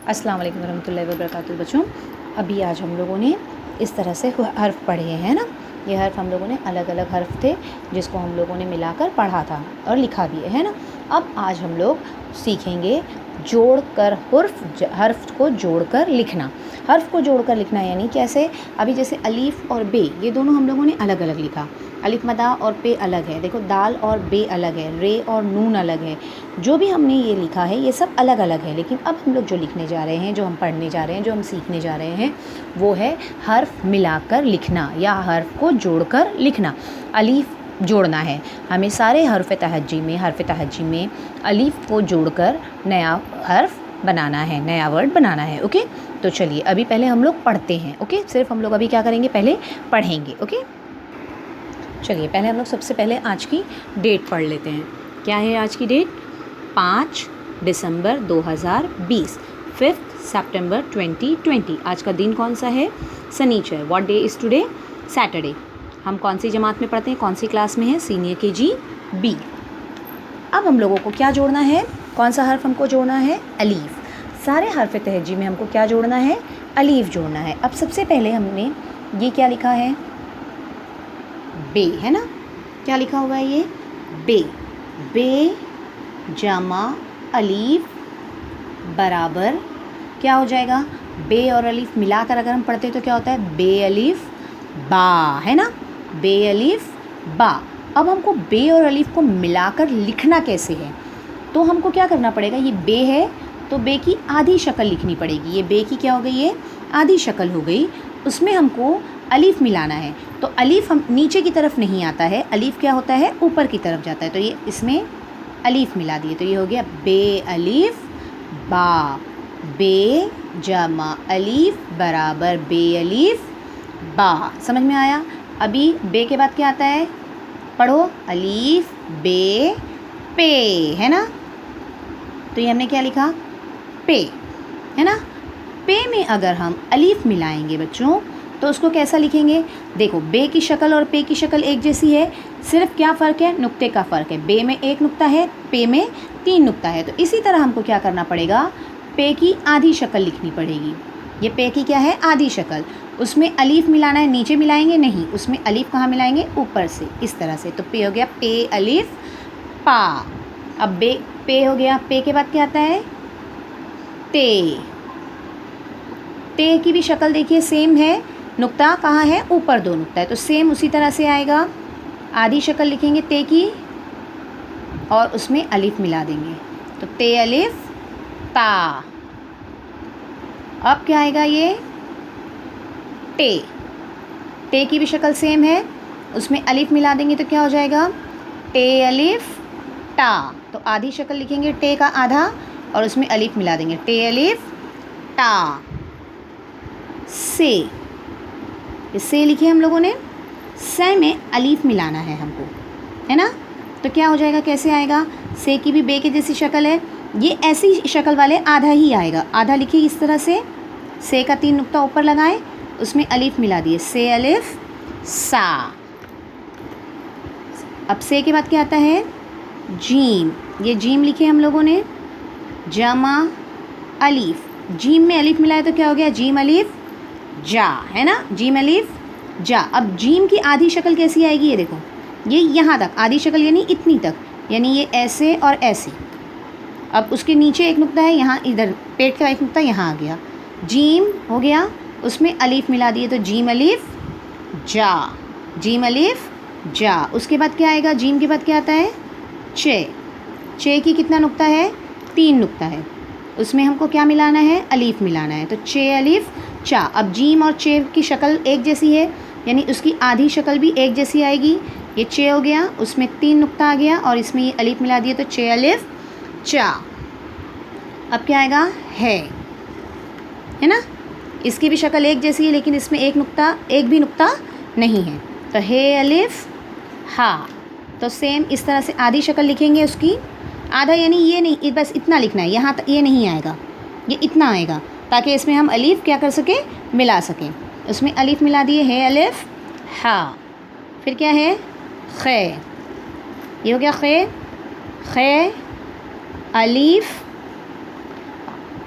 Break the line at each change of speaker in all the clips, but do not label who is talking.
अस्सलाम वालेकुम रहमतुल्लाहि व बरकातुहू। बच्चों, अभी आज हम लोगों ने इस तरह से हर्फ पढ़े हैं ना। ये हर्फ हम लोगों ने अलग अलग हर्फ थे जिसको हम लोगों ने मिलाकर पढ़ा था और लिखा भी है ना। अब आज हम लोग सीखेंगे जोड़कर हर्फ को जोड़कर लिखना। हर्फ को जोड़कर लिखना यानी कैसे? अभी जैसे अलीफ़ और बे, ये दोनों हम लोगों ने अलग अलग लिखा। अलिफ मदा और पे अलग है, देखो दाल और बे अलग है, रे और नून अलग है। जो भी हमने ये लिखा है ये सब अलग अलग है, लेकिन अब हम लोग जो लिखने जा रहे हैं, जो हम पढ़ने जा रहे हैं, जो हम सीखने जा रहे हैं, वो है हर्फ मिलाकर लिखना या हर्फ को जोड़कर लिखना। अलीफ जोड़ना है हमें सारे हर्फ तहज्जी में अलीफ को जोड़कर नया हर्फ बनाना है, नया वर्ड बनाना है। ओके, तो चलिए अभी पहले हम लोग पढ़ते हैं। ओके, सिर्फ हम लोग अभी क्या करेंगे, पहले पढ़ेंगे। ओके, चलिए पहले हम लोग सबसे पहले आज की डेट पढ़ लेते हैं। क्या है आज की डेट? 5 दिसंबर 2020, 5 सितंबर 2020। आज का दिन कौन सा है? शनिचर। What day is today? Saturday. हम कौन सी जमात में पढ़ते हैं, कौन सी क्लास में है? Senior KG B। अब हम लोगों को क्या जोड़ना है? कौन सा हर्फ हमको जोड़ना है? अलीफ। सारे हर्फ तहज्जी में हमको क्या जोड़ना है? अलीफ जोड़ना है। अब सबसे पहले हमने ये क्या लिखा है? बे, है ना। क्या लिखा हुआ है ये? बे। बे जमा अलीफ बराबर क्या हो जाएगा? बे और अलीफ मिलाकर अगर हम पढ़ते तो क्या होता है? बे अलीफ बा, है ना। बे अलीफ बा। अब हमको बे और अलीफ को मिलाकर लिखना कैसे है? तो हमको क्या करना पड़ेगा? ये बे है तो बे की आधी शक्ल लिखनी पड़ेगी। ये बे की क्या हो गई? ये आधी शक्ल हो गई। उसमें हमको अलीफ मिलाना है। तो अलीफ हम नीचे की तरफ नहीं आता है, अलीफ क्या होता है? ऊपर की तरफ जाता है। तो ये इसमें अलीफ मिला दिए तो ये हो गया बे अलीफ बा। बे जमा अलीफ बराबर बे अलीफ बा। समझ में आया? अभी बे के बाद क्या आता है? पढ़ो, अलीफ बे पे, है ना। तो ये हमने क्या लिखा? पे, है ना। पे में अगर हम अलीफ मिलाएंगे बच्चों तो उसको कैसा लिखेंगे? देखो, बे की शक्ल और पे की शक्ल एक जैसी है, सिर्फ क्या फ़र्क है? नुक्ते का फ़र्क है। बे में 1 नुक्ता है, पे में 3 नुक्ता है। तो इसी तरह हमको क्या करना पड़ेगा? पे की आधी शक्ल लिखनी पड़ेगी। ये पे की क्या है? आधी शक्ल। उसमें अलीफ मिलाना है, नीचे मिलाएंगे नहीं, उसमें अलीफ कहाँ मिलाएंगे? ऊपर से, इस तरह से। तो पे हो गया पे अलीफ पा। अब बे पे हो गया। पे के बाद क्या आता है? ते। ते की भी शक्ल देखिए सेम है, नुक्ता कहाँ है? ऊपर 2 नुक्ता है। तो सेम उसी तरह से आएगा। आधी शक्ल लिखेंगे ते की और उसमें अलीफ मिला देंगे तो ते अलीफ ता। अब क्या आएगा? ये टे। टे की भी शक्ल सेम है, उसमें अलीफ मिला देंगे तो क्या हो जाएगा? टे अलीफ टा। तो आधी शक्ल लिखेंगे टे का आधा और उसमें अलीफ मिला देंगे, टे अलीफ टा। से। से लिखे हम लोगों ने, से में अलीफ मिलाना है हमको, है ना। तो क्या हो जाएगा? कैसे आएगा? से की भी बे के जैसी शक्ल है, ये ऐसी शक्ल वाले आधा ही आएगा। आधा लिखिए इस तरह से का 3 नुक्ता ऊपर लगाएं, उसमें अलीफ मिला दिए, से अलीफ सा। अब से के बाद क्या आता है? जीम। ये जीम लिखे हम लोगों ने, जमा अलीफ। जीम में अलीफ मिलाए तो क्या हो गया? जीम अलीफ जा, है ना। जीम अलीफ जा। अब जीम की आधी शक्ल कैसी आएगी? ये देखो, ये यहाँ तक आधी शक्ल यानी इतनी तक, यानी ये ऐसे और ऐसे। अब उसके नीचे 1 नुक्ता है, यहाँ इधर पेट का 1 नुक्ता यहाँ आ गया, जीम हो गया। उसमें अलीफ मिला दिए तो जीम अलीफ जा। जीम अलीफ जा। उसके बाद क्या आएगा? जीम के बाद क्या आता है? चे। चे की कितना नुक्ता है? 3 नुक्ता है, उसमें हमको क्या मिलाना है? अलीफ मिलाना है। तो चे अलीफ चा। अब जीम और चे की शक्ल एक जैसी है, यानी उसकी आधी शक्ल भी एक जैसी आएगी। ये चे हो गया, उसमें 3 नुक्ता आ गया और इसमें ये अलीफ मिला दिए तो चे अलीफ चा। अब क्या आएगा? है ना। इसकी भी शक्ल एक जैसी है, लेकिन इसमें एक भी नुक्ता नहीं है। तो हे अलीफ हा। तो सेम इस तरह से आधी शक्ल लिखेंगे उसकी। आधा यानी ये नहीं, बस इतना लिखना है, यहाँ तक ये नहीं आएगा, ये इतना आएगा, ताकि इसमें हम अलीफ क्या कर सकें? मिला सकें। उसमें अलीफ मिला दिए, है अलीफ हा। फिर क्या है? खे। ये हो गया खे। खे अलीफ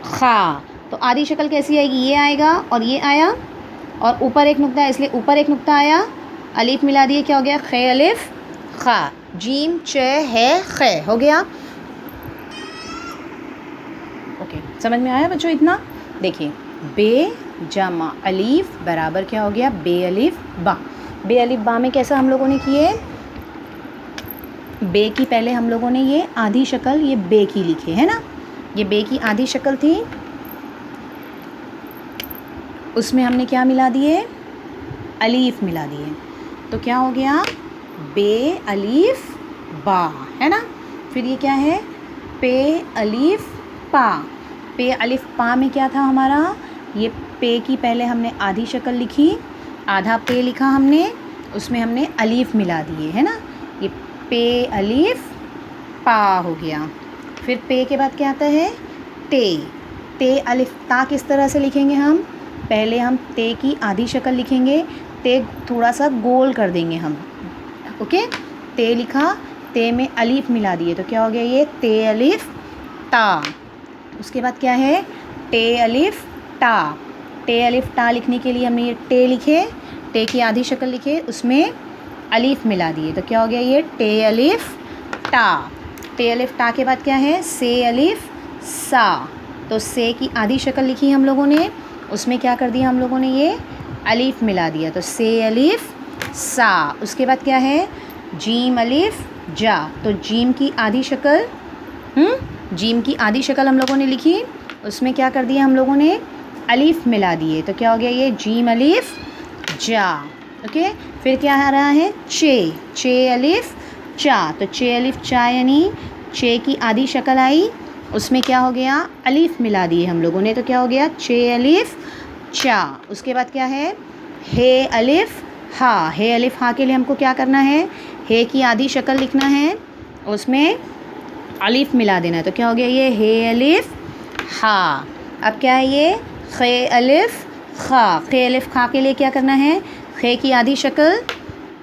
खा। तो आधी शक्ल कैसी आएगी, ये आएगा और ये आया और ऊपर एक नुक्ता है इसलिए ऊपर एक नुक्ता आया, अलीफ मिला दिए, क्या हो गया, खे अलिफ खा, जीम च है खे हो गया। ओके, समझ में आया बच्चों इतना? देखिए बे जमा अलीफ बराबर क्या हो गया, बे अलिफ बा। बे अलिफ बा में कैसा हम लोगों ने किए, बे की पहले हम लोगों ने ये आधी शक्ल ये बे की लिखे है ना, ये बे की आधी शक्ल थी, उसमें हमने क्या मिला दिए, अलीफ मिला दिए, तो क्या हो गया, बे अलीफ बा है ना। फिर ये क्या है, पे अलीफ पा। पे अलिफ पा में क्या था हमारा, ये पे की पहले हमने आधी शक्ल लिखी, आधा पे लिखा हमने, उसमें हमने अलीफ मिला दिए है ना, ये पे अलीफ पा हो गया। फिर पे के बाद क्या आता है, ते। ते अलिफ ता किस तरह से लिखेंगे हम, पहले हम ते की आधी शक्ल लिखेंगे, ते थोड़ा सा गोल कर देंगे हम, ओके। ते लिखा, ते में अलीफ मिला दिए, तो क्या हो गया ये, ते अलिफ ता। उसके बाद क्या है, टे अलिफ टा। टे अलिफ टा लिखने के लिए हमने ये टे लिखे, टे की आधी शक्ल लिखे, उसमें अलीफ मिला दिए, तो क्या हो गया ये, टे अलिफ टा। टे अलिफ टा के बाद क्या है, से अलिफ सा। तो से की आधी शक्ल लिखी हम लोगों ने, उसमें क्या कर दिया हम लोगों ने, ये अलीफ मिला दिया, तो से अलिफ सा। उसके बाद क्या है, जीम अलिफ जा। तो जीम की आधी शक्ल, जीम की आधी शक्ल हम लोगों ने लिखी, उसमें क्या कर दिया हम लोगों ने, अलीफ मिला दिए, तो क्या हो गया ये, जीम अलीफ जा, ओके। फिर क्या आ रहा है, चे। चे अलिफ चा। तो चे अलिफ चा यानी चे की आधी शक्ल आई, उसमें क्या हो गया, अलीफ मिला दिए हम लोगों ने, तो क्या हो गया, चे अलिफ चा। उसके बाद क्या है, हे अलिफ हा। हे अलिफ हा के लिए हमको क्या करना है, हे की आधी शक्ल लिखना है, उसमें अलीफ मिला देना है, तो क्या हो गया ये, हे अलिफ हा। अब क्या है ये, खे अलिफ खा। खे अलिफ खा के लिए क्या करना है, खे की आधी शक्ल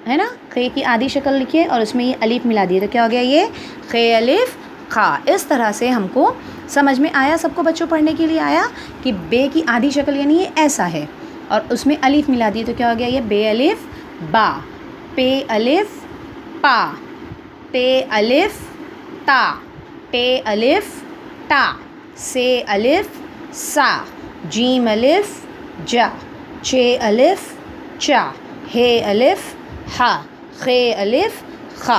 है ना, खे की आधी शक्ल लिखिए और उसमें ये अलीफ मिला दिए, तो क्या हो गया ये, खे अलिफ खा। इस तरह से हमको समझ में आया, सबको बच्चों पढ़ने के लिए आया कि बे की आधी शक्ल यानी ये ऐसा है और उसमें अलीफ मिला दिए, तो क्या हो गया ये, बे अलिफ बा। पे अलिफ पा। ते अलिफ ता। टे अलिफ टा। से अलिफ सा। जीम अलिफ जा। चे अलिफ चा। हे अलिफ हा। खे अलिफ खा।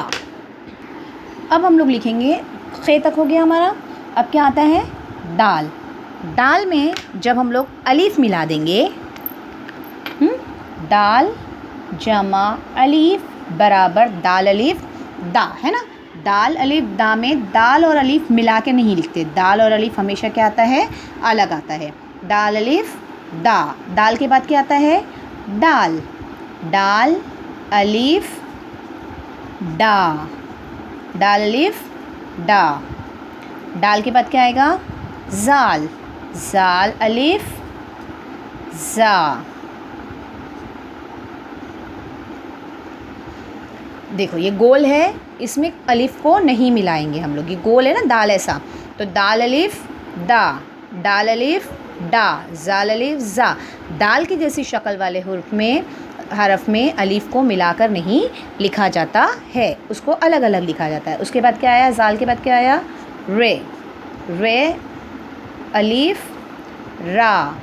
अब हम लोग लिखेंगे, खे तक हो गया हमारा। अब क्या आता है, दाल। दाल में जब हम लोग अलीफ मिला देंगे, दाल जमा अलीफ बराबर दाल अलीफ दा है ना। दाल अलीफ दा में दाल और अलीफ मिला के नहीं लिखते, दाल और अलीफ हमेशा क्या आता है, अलग आता है। दाल अलीफ दा। दाल के बाद क्या आता है, डाल। डाल अलीफ डा। दाल अलीफ डा। डाल के बाद क्या आएगा, जाल। जाल अलीफ जा। देखो ये गोल है, इसमें अलिफ को नहीं मिलाएंगे हम लोग, ये गोल है ना दाल ऐसा, तो दाल अलिफ दा। दाल अलिफ डा। जाल अलिफ जा। दाल की जैसी शक्ल वाले हरफ में अलिफ को मिलाकर नहीं लिखा जाता है, उसको अलग अलग लिखा जाता है। उसके बाद क्या आया, जाल के बाद क्या आया, रे। रे अलिफ रा।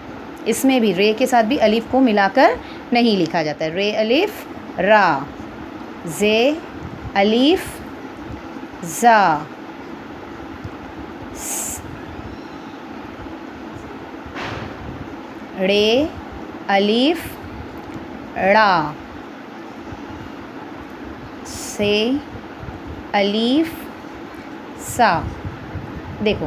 इसमें भी रे के साथ भी अलिफ को मिलाकर नहीं लिखा जाता है, रे अलिफ रा। जे अलीफ जा। रे अलीफ ड़ा। से अलीफ सा। देखो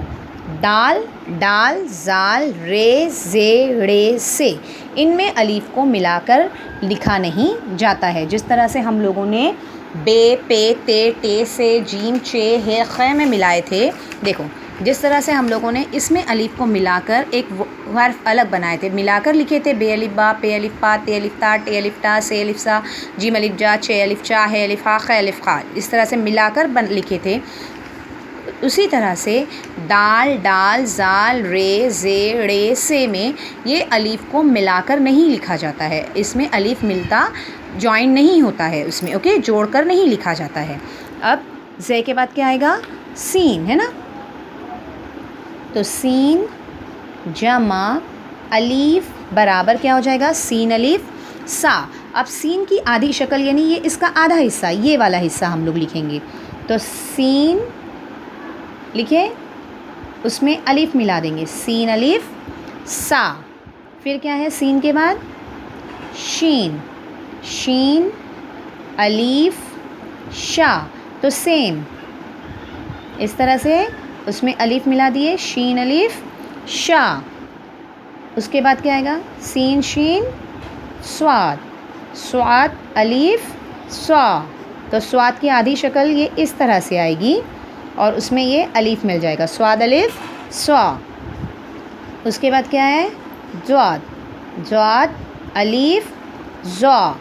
दाल, डाल, जाल, रे, जे, रे, से, इनमें अलीफ को मिलाकर लिखा नहीं जाता है। जिस तरह से हम लोगों ने बे, पे, ते, टे, से, जीम, चे, हे, खे में मिलाए थे, देखो जिस तरह से हम लोगों ने इसमें अलीफ को मिलाकर एक हर्फ अलग बनाए थे, मिलाकर लिखे थे, बे अलिफ बा, पे अलिफ पा, ते अलिफ ता, टे अलिफ टा, से अलिफ सा, जीम अलिफ जा, चे अलिफ चा, हे अलिफ हा, खे अलिफ खा, इस तरह से मिलाकर लिखे थे। उसी तरह से दाल, डाल, जाल, रे, जे, ड़े, से में ये अलीफ़ को मिलाकर नहीं लिखा जाता है। इसमें अलीफ़ मिलता जॉइन नहीं होता है उसमें, ओके, जोड़कर नहीं लिखा जाता है। अब ज़े के बाद क्या आएगा? सीन, है ना। तो सीन जमा अलीफ़ बराबर क्या हो जाएगा? सीन अलीफ़ सा। अब सीन की आधी शक्ल यानी ये इसका आधा हिस्सा, ये वाला हिस्सा हम लोग लिखेंगे। तो सीन लिखे, उसमें अलीफ़ मिला देंगे, सीन अलीफ़ सा। फिर क्या है सीन के बाद? शीन, शीन अलीफ़ शा। तो सेम इस तरह से उसमें अलीफ़ मिला दिए, शीन अलीफ़ शा। उसके बाद क्या आएगा? सीन शीन स्वाद, स्वाद अलीफ़ स्वा। तो स्वाद की आधी शक्ल ये इस तरह से आएगी और उसमें ये अलीफ़ मिल जाएगा, स्वाद अलीफ़ स्वा। उसके बाद क्या है? ज्वाद, ज्वाद अलीफ़ ज़ा।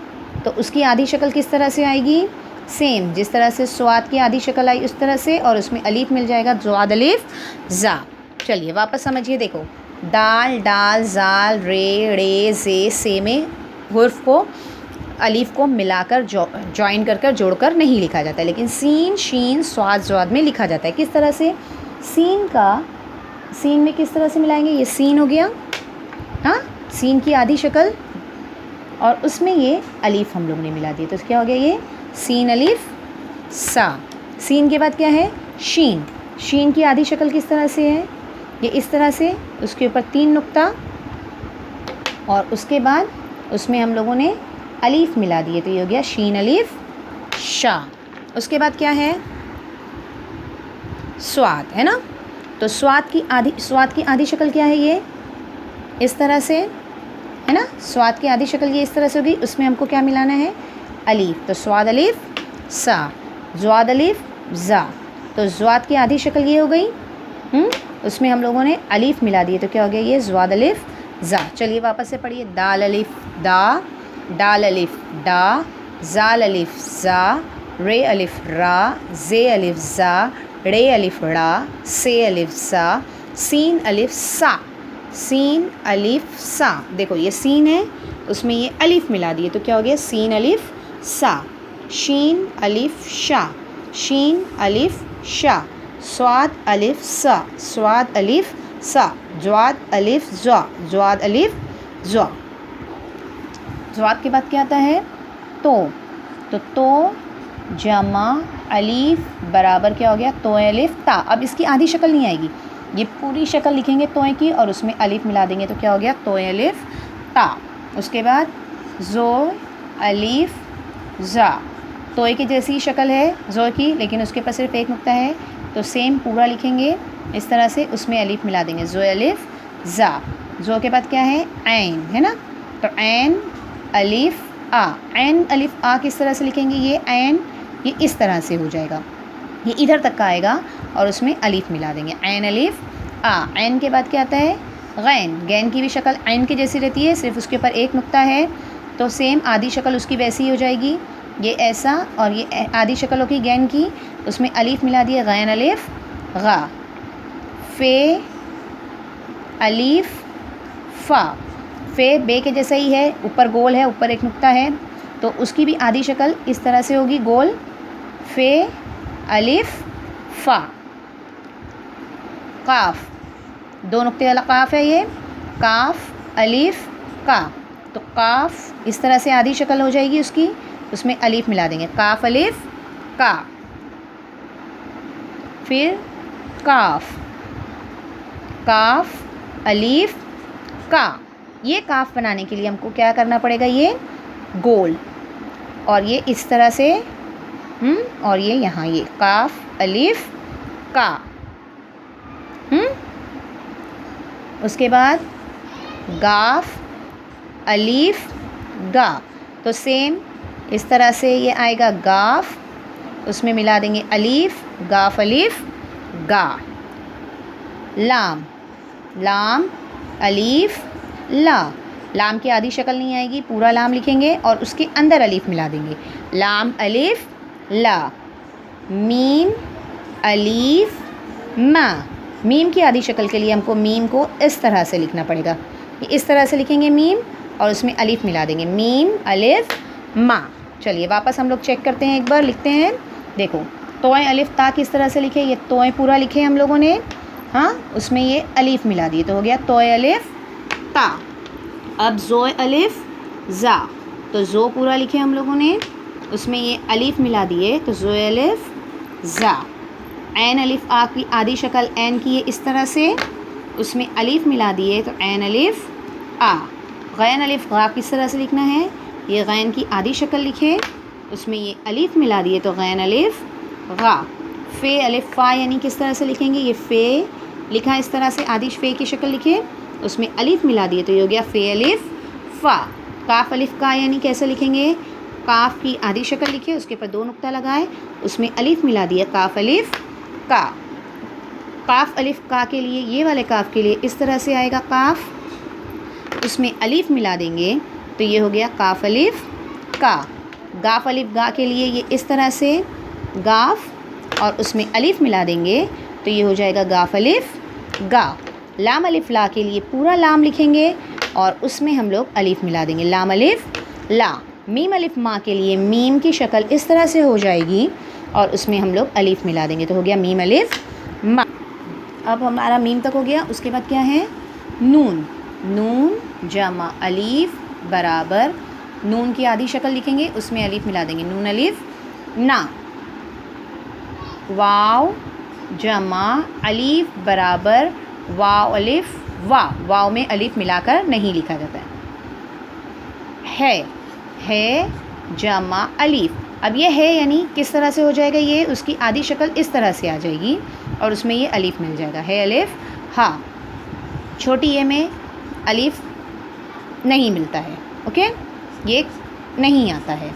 तो उसकी आधी शक्ल किस तरह से आएगी? सेम जिस तरह से स्वाद की आधी शक्ल आई उस तरह से, और उसमें अलीफ़ मिल जाएगा, ज्वाद अलीफ़ ज़ा। चलिए वापस समझिए, देखो दाल, डाल, जाल, रे, ड़े, जे, से में हुर्फ को, अलीफ़ को मिलाकर जॉइन कर जोड़कर नहीं लिखा जाता है, लेकिन सीन, शीन, स्वाद, ज्वाद में लिखा जाता है। किस तरह से? सीन का, सीन में किस तरह से मिलाएंगे? ये सीन हो गया, हाँ, सीन की आधी शक्ल, और उसमें ये अलीफ़ हम लोग ने मिला दी, तो क्या हो गया? ये सीन अलीफ़ सा। सीन के बाद क्या है? शीन, शीन की आधी शक्ल किस तरह से है? ये इस तरह से, उसके ऊपर 3 नुक्ता, और उसके बाद उसमें हम लोगों ने अलीफ़ मिला दिए, तो ये हो गया शीन अलीफ़ शा। उसके बाद क्या है? स्वाद, है ना। तो स्वाद की आधी शक्ल क्या है? ये इस तरह से, है ना। स्वाद की आधी शक्ल ये इस तरह से होगी, उसमें हमको क्या मिलाना है? अलीफ़। तो स्वाद अलीफ़ सा, ज्वाद अलीफ़ ज़ा। तो ज्वाद की आधी शक्ल ये हो गई, उसमें हम लोगों ने अलीफ़ मिला दिए, तो क्या हो गया? ये ज्वाद अलीफ़ ज़ा। चलिए वापस से पढ़िए। दाल अलीफ़ दा, डाल अलीफ़ डा, जाल अलीफ़ ज़ा, रे अलीफ़ रा, जे अलीफ़ ज़ा, ड़े अलीफ़ ड़ा, से अलीफ़ ज़ा, सीन अलीफ़ सा, सीन अलीफ़ सा। देखो ये सीन है, उसमें ये अलीफ़ मिला दिए, तो क्या हो गया? सीन अलीफ़ सा। शीन अलीफ़ शा, शीन अलीफ़ शा। स्वाद अलीफ़ सा, स्वाद अलीफ़ सा। ज्वाद अलीफ़ ज़्वा, ज्वाद अलीफ़ ज़्वा। ज्वाद के बाद क्या आता है? तो जमा अलीफ़ बराबर क्या हो गया? तो अलीफ़ ता। अब इसकी आधी शक्ल नहीं आएगी, ये पूरी शक्ल लिखेंगे तोय की, और उसमें अलीफ़ मिला देंगे, तो क्या हो गया? तो अलीफ़ ता। उसके बाद ज़ो अलीफ़ ज़ा, तोय की जैसी शक्ल है ज़ो की, लेकिन उसके पास सिर्फ एक नुक्ता है, तो सेम पूरा लिखेंगे इस तरह से, उसमें अलीफ़ मिला देंगे, ज़ो अलीफ़ ज़ा। ज़ो के बाद क्या है? ऐन, है ना। तो ऐन अलीफ़ आ, ऐन अलीफ़ आ किस तरह से लिखेंगे? ये ऐन ये इस तरह से हो जाएगा, ये इधर तक का आएगा, और उसमें अलीफ़ मिला देंगे, ऐन अलीफ़ आ। ऐन के बाद क्या आता है? गैन, गैन की भी शक्ल ऐन की जैसी रहती है, सिर्फ उसके ऊपर एक नुक्ता है, तो सेम आधी शक्ल उसकी वैसी हो जाएगी, ये ऐसा, और ये आधी शक्ल होगी गैन की, उसमें अलीफ़ मिला दिया, गैन अलीफ़ गा। फ़े अलीफ़ फ़ा, फ़े बे के जैसा ही है, ऊपर गोल है, ऊपर एक नुक्ता है, तो उसकी भी आधी शक्ल इस तरह से होगी, गोल। फ़े अलीफ़ फ़ा। काफ, 2 नुक्ते वाला काफ है ये, काफ अलीफ़ का। तो काफ इस तरह से आधी शक्ल हो जाएगी उसकी, उसमें अलीफ़ मिला देंगे, काफ अलीफ़ का। फिर काफ, काफ अलीफ़ का। ये काफ बनाने के लिए हमको क्या करना पड़ेगा? ये गोल, और ये इस तरह से, और ये यहाँ, ये काफ अलीफ़ का। उसके बाद गाफ अलीफ़ गा, तो सेम इस तरह से ये आएगा, गाफ, उसमें मिला देंगे अलीफ़, गाफ अलीफ़ गा। लाम, लाम अलीफ़ ला, लाम की आधी शक्ल नहीं आएगी, पूरा लाम लिखेंगे और उसके अंदर अलीफ़ मिला देंगे, लाम अलीफ़ ला। मीम अलीफ़ मा। मीम की आधी शक्ल के लिए हमको मीम को इस तरह से लिखना पड़ेगा। इस तरह से लिखेंगे मीम और उसमें अलिफ मिला देंगे, मीम अलिफ मा। चलिए वापस हम लोग चेक करते हैं, एक बार लिखते हैं। देखो तोय अलिफ ता किस तरह से लिखे, ये तोय पूरा लिखे हम लोगों ने, हाँ, उसमें ये अलिफ मिला दिए तो हो गया तोय अलिफ ता। अब ज़ोय अलिफ ज़ा, तो ज़ो पूरा लिखे हम लोगों ने, उसमें ये अलिफ मिला दिए तो ज़ोय अलिफ ज़ा। ऐन अलिफ आ की आधी शक्ल ऐन की है इस तरह से, उसमें अलिफ मिला दिए तो ऐन अलिफ आ। गैन अलिफ गा किस तरह से लिखना है, ये गैन की आधी शक्ल लिखे, उसमें ये अलिफ मिला दिए तो गैन अलिफ गा। फ़े अलिफ फ़ा यानी किस तरह से लिखेंगे, ये फ़े लिखा इस तरह से, आधी फ़े की शक्ल लिखे, उसमें अलिफ मिला दिए तो ये हो गया फ़े अलिफ फ़ा। काफ अलिफ का यानी कैसे लिखेंगे, काफ की आधी शक्ल लिखे, उसके ऊपर 2 नुक्ता लगाए, उसमें अलिफ मिला दिया काफ अलिफ का। काफ अलिफ का के लिए, ये वाले काफ के लिए इस तरह से आएगा काफ, उसमें अलिफ मिला देंगे तो ये हो गया काफ अलिफ का। गाफ अलिफ गा के लिए ये इस तरह से गाफ और उसमें अलिफ मिला देंगे तो ये हो जाएगा गाफ अलिफ गा। लाम अलिफ ला के लिए पूरा लाम लिखेंगे और उसमें हम लोग अलिफ मिला देंगे, लाम अलिफ ला। मीम अलिफ मा के लिए मीम की शक्ल इस तरह से हो जाएगी और उसमें हम लोग अलिफ मिला देंगे तो हो गया मीम अलिफ मा। अब हमारा मीम तक हो गया, उसके बाद क्या है, नून। नून जमा अलिफ बराबर, नून की आधी शक्ल लिखेंगे, उसमें अलिफ मिला देंगे, नून अलिफ ना। वाव जमा अलिफ बराबर वाव अलिफ वा, वाव में अलिफ मिलाकर नहीं लिखा जाता है जमा अलिफ। अब ये है यानी किस तरह से हो जाएगा, ये उसकी आधी शक्ल इस तरह से आ जाएगी और उसमें ये अलिफ मिल जाएगा, है अलिफ हा। छोटी ए में अलिफ नहीं मिलता है, ओके, ये नहीं आता है।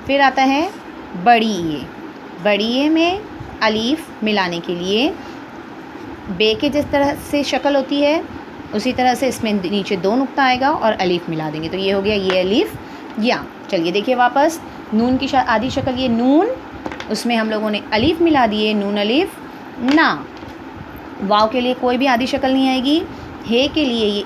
फिर आता है बड़ी ए। बड़ी ए में अलिफ मिलाने के लिए बे के जिस तरह से शक्ल होती है उसी तरह से इसमें नीचे 2 नुक्ता आएगा और अलिफ मिला देंगे तो ये हो गया ये अलिफ या। चलिए देखिए वापस, नून की आधी शक्ल ये नून, उसमें हम लोगों ने अलिफ मिला दिए, नून अलिफ ना। वाव के लिए कोई भी आधी शक्ल नहीं आएगी, हे के लिए ये